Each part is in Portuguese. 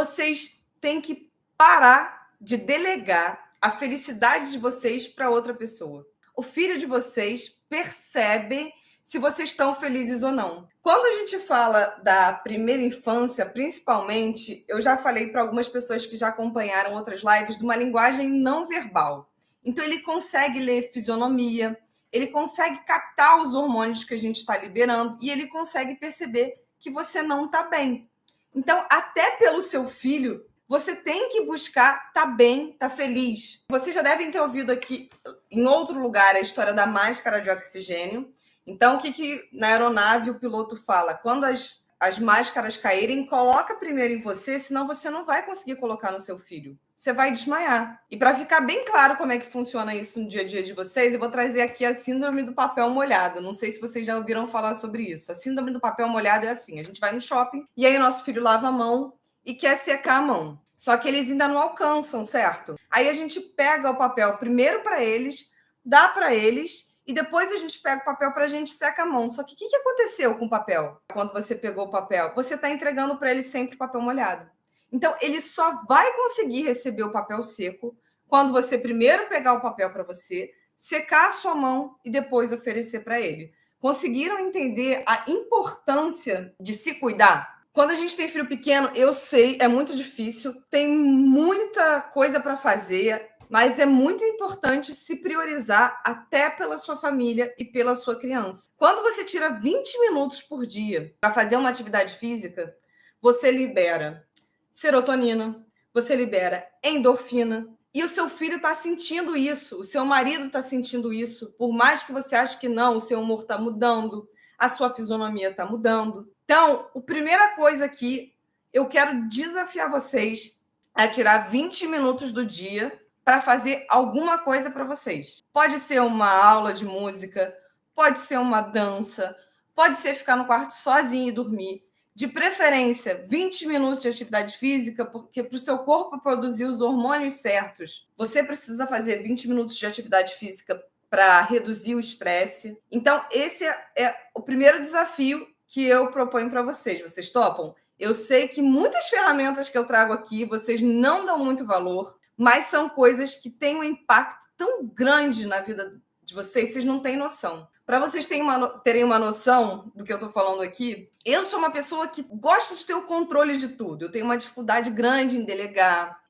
vocês têm que parar de delegar a felicidade de vocês para outra pessoa. O filho de vocês percebe se vocês estão felizes ou não. Quando a gente fala da primeira infância, principalmente, eu já falei para algumas pessoas que já acompanharam outras lives de uma linguagem não verbal. Então, ele consegue ler fisionomia, ele consegue captar os hormônios que a gente está liberando e ele consegue perceber que você não está bem. Então, até pelo seu filho, você tem que buscar estar bem, estar feliz. Vocês já devem ter ouvido aqui, em outro lugar, a história da máscara de oxigênio. Então, o que na aeronave o piloto fala? Quando as máscaras caírem, coloca primeiro em você, senão você não vai conseguir colocar no seu filho. Você vai desmaiar. E para ficar bem claro como é que funciona isso no dia a dia de vocês, eu vou trazer aqui a síndrome do papel molhado. Não sei se vocês já ouviram falar sobre isso. A síndrome do papel molhado é assim: a gente vai no shopping e aí o nosso filho lava a mão e quer secar a mão. Só que eles ainda não alcançam, certo? Aí a gente pega o papel primeiro para eles, dá para eles e depois a gente pega o papel para a gente secar a mão. Só que o que aconteceu com o papel? Quando você pegou o papel, você está entregando para ele sempre papel molhado. Então, ele só vai conseguir receber o papel seco quando você primeiro pegar o papel para você, secar a sua mão e depois oferecer para ele. Conseguiram entender a importância de se cuidar? Quando a gente tem filho pequeno, eu sei, é muito difícil, tem muita coisa para fazer, mas é muito importante se priorizar até pela sua família e pela sua criança. Quando você tira 20 minutos por dia para fazer uma atividade física, você libera serotonina, você libera endorfina, e o seu filho está sentindo isso, o seu marido está sentindo isso, por mais que você ache que não, o seu humor está mudando, a sua fisionomia está mudando. Então, a primeira coisa aqui, eu quero desafiar vocês a tirar 20 minutos do dia para fazer alguma coisa para vocês. Pode ser uma aula de música, pode ser uma dança, pode ser ficar no quarto sozinho e dormir. De preferência, 20 minutos de atividade física, porque para o seu corpo produzir os hormônios certos, você precisa fazer 20 minutos de atividade física para reduzir o estresse. Então, esse é o primeiro desafio que eu proponho para vocês. Vocês topam? Eu sei que muitas ferramentas que eu trago aqui, vocês não dão muito valor, mas são coisas que têm um impacto tão grande na vida de vocês, vocês não têm noção. Para vocês terem uma noção do que eu estou falando aqui, eu sou uma pessoa que gosta de ter o controle de tudo. Eu tenho uma dificuldade grande em delegar.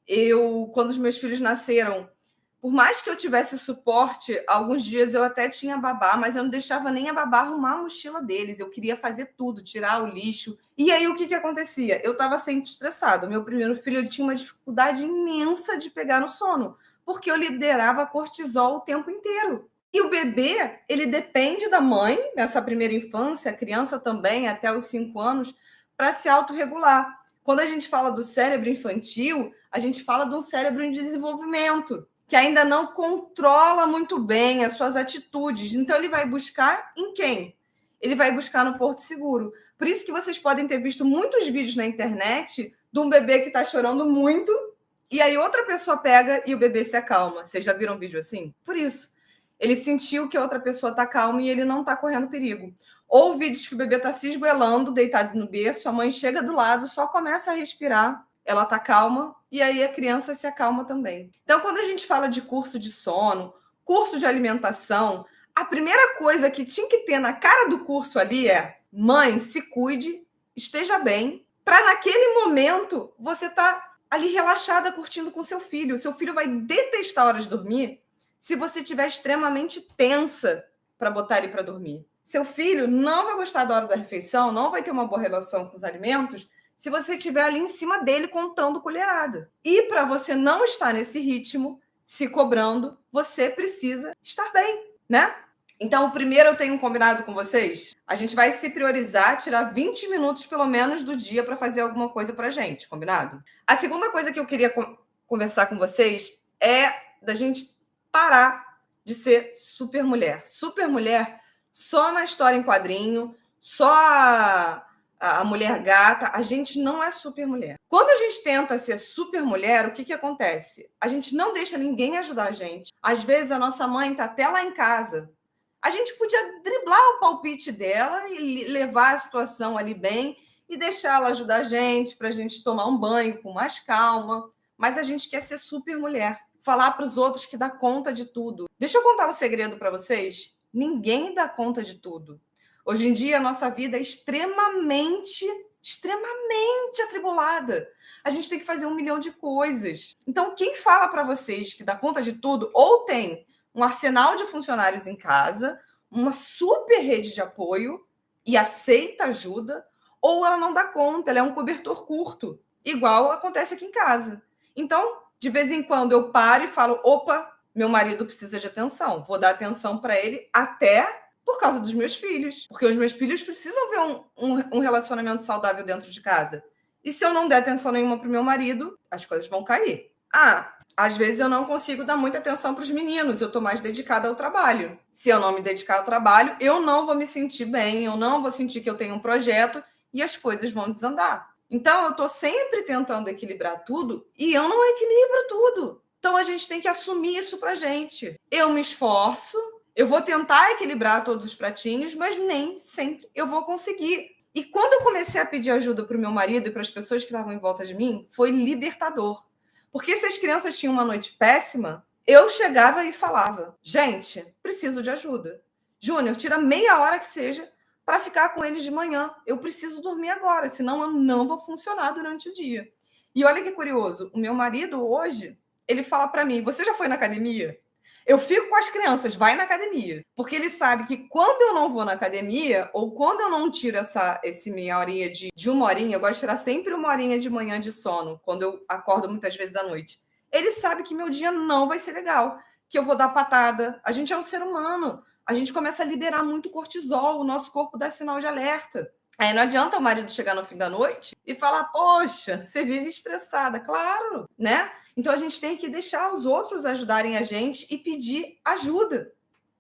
Quando os meus filhos nasceram, por mais que eu tivesse suporte, alguns dias eu até tinha babá, mas eu não deixava nem a babá arrumar a mochila deles. Eu queria fazer tudo, tirar o lixo. E aí, o que acontecia? Eu estava sempre estressada. O meu primeiro filho ele tinha uma dificuldade imensa de pegar no sono, porque eu liberava cortisol o tempo inteiro. E o bebê, ele depende da mãe, nessa primeira infância, a criança também, até os 5 anos, para se autorregular. Quando a gente fala do cérebro infantil, a gente fala de um cérebro em desenvolvimento, que ainda não controla muito bem as suas atitudes. Então, ele vai buscar em quem? Ele vai buscar no porto seguro. Por isso que vocês podem ter visto muitos vídeos na internet de um bebê que está chorando muito, e aí outra pessoa pega e o bebê se acalma. Vocês já viram um vídeo assim? Por isso. Ele sentiu que a outra pessoa está calma e ele não está correndo perigo. Ou vídeos que o bebê está se esgoelando, deitado no berço, a mãe chega do lado, só começa a respirar, ela está calma, e aí a criança se acalma também. Então, quando a gente fala de curso de sono, curso de alimentação, a primeira coisa que tinha que ter na cara do curso ali é: mãe, se cuide, esteja bem, para naquele momento você tá ali relaxada, curtindo com seu filho. O seu filho vai detestar a hora de dormir se você estiver extremamente tensa para botar ele para dormir. Seu filho não vai gostar da hora da refeição, não vai ter uma boa relação com os alimentos se você estiver ali em cima dele contando colherada. E para você não estar nesse ritmo, se cobrando, você precisa estar bem, né? Então, o primeiro eu tenho combinado com vocês, a gente vai se priorizar, tirar 20 minutos pelo menos do dia para fazer alguma coisa para a gente, combinado? A segunda coisa que eu queria conversar com vocês é da gente parar de ser super mulher. Super mulher só na história em quadrinho, só a mulher gata. A gente não é super mulher. Quando a gente tenta ser super mulher, o que acontece? A gente não deixa ninguém ajudar a gente. Às vezes a nossa mãe está até lá em casa. A gente podia driblar o palpite dela e levar a situação ali bem e deixar ela ajudar a gente, para a gente tomar um banho com mais calma. Mas a gente quer ser super mulher, falar para os outros que dá conta de tudo. Deixa eu contar um segredo para vocês: ninguém dá conta de tudo. Hoje em dia, a nossa vida é extremamente atribulada. A gente tem que fazer 1 milhão de coisas. Então, quem fala para vocês que dá conta de tudo, ou tem um arsenal de funcionários em casa, uma super rede de apoio e aceita ajuda, ou ela não dá conta, ela é um cobertor curto, igual acontece aqui em casa. Então, de vez em quando eu paro e falo: opa, meu marido precisa de atenção, vou dar atenção para ele, até por causa dos meus filhos, porque os meus filhos precisam ver um relacionamento saudável dentro de casa. E se eu não der atenção nenhuma para o meu marido, as coisas vão cair. Às vezes eu não consigo dar muita atenção para os meninos, eu estou mais dedicada ao trabalho. Se eu não me dedicar ao trabalho, eu não vou me sentir bem, eu não vou sentir que eu tenho um projeto e as coisas vão desandar. Então, eu estou sempre tentando equilibrar tudo e eu não equilibro tudo. Então, a gente tem que assumir isso pra gente. Eu me esforço, eu vou tentar equilibrar todos os pratinhos, mas nem sempre eu vou conseguir. E quando eu comecei a pedir ajuda para o meu marido e para as pessoas que estavam em volta de mim, foi libertador. Porque se as crianças tinham uma noite péssima, eu chegava e falava: gente, preciso de ajuda. Júnior, tira meia hora que seja para ficar com eles de manhã. Eu preciso dormir agora, senão eu não vou funcionar durante o dia. E olha que curioso, o meu marido hoje, ele fala para mim: você já foi na academia? Eu fico com as crianças, vai na academia. Porque ele sabe que quando eu não vou na academia, ou quando eu não tiro esse meia horinha de 1 horinha, eu gosto de tirar sempre 1 horinha de manhã de sono, quando eu acordo muitas vezes à noite. Ele sabe que meu dia não vai ser legal, que eu vou dar patada. A gente é um ser humano. A gente começa a liberar muito cortisol, o nosso corpo dá sinal de alerta. Aí não adianta o marido chegar no fim da noite e falar: poxa, você vive estressada. Claro, né? Então a gente tem que deixar os outros ajudarem a gente e pedir ajuda.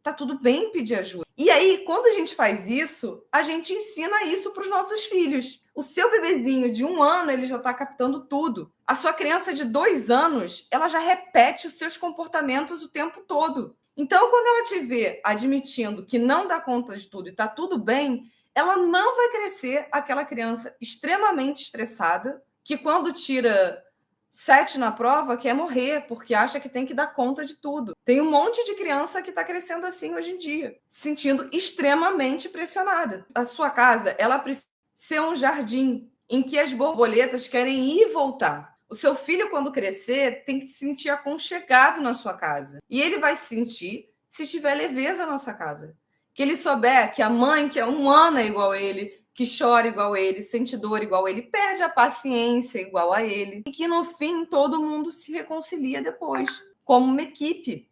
Tá tudo bem pedir ajuda. E aí, quando a gente faz isso, a gente ensina isso para os nossos filhos. O seu bebezinho de 1 ano, ele já está captando tudo. A sua criança de 2 anos, ela já repete os seus comportamentos o tempo todo. Então, quando ela te vê admitindo que não dá conta de tudo e está tudo bem, ela não vai crescer aquela criança extremamente estressada, que quando tira 7 na prova quer morrer, porque acha que tem que dar conta de tudo. Tem um monte de criança que está crescendo assim hoje em dia, se sentindo extremamente pressionada. A sua casa, ela precisa ser um jardim em que as borboletas querem ir e voltar. O seu filho, quando crescer, tem que se sentir aconchegado na sua casa. E ele vai se sentir se tiver leveza na sua casa. Que ele souber que a mãe, que é humana igual a ele, que chora igual a ele, sente dor igual a ele, perde a paciência igual a ele. E que, no fim, todo mundo se reconcilia depois, como uma equipe.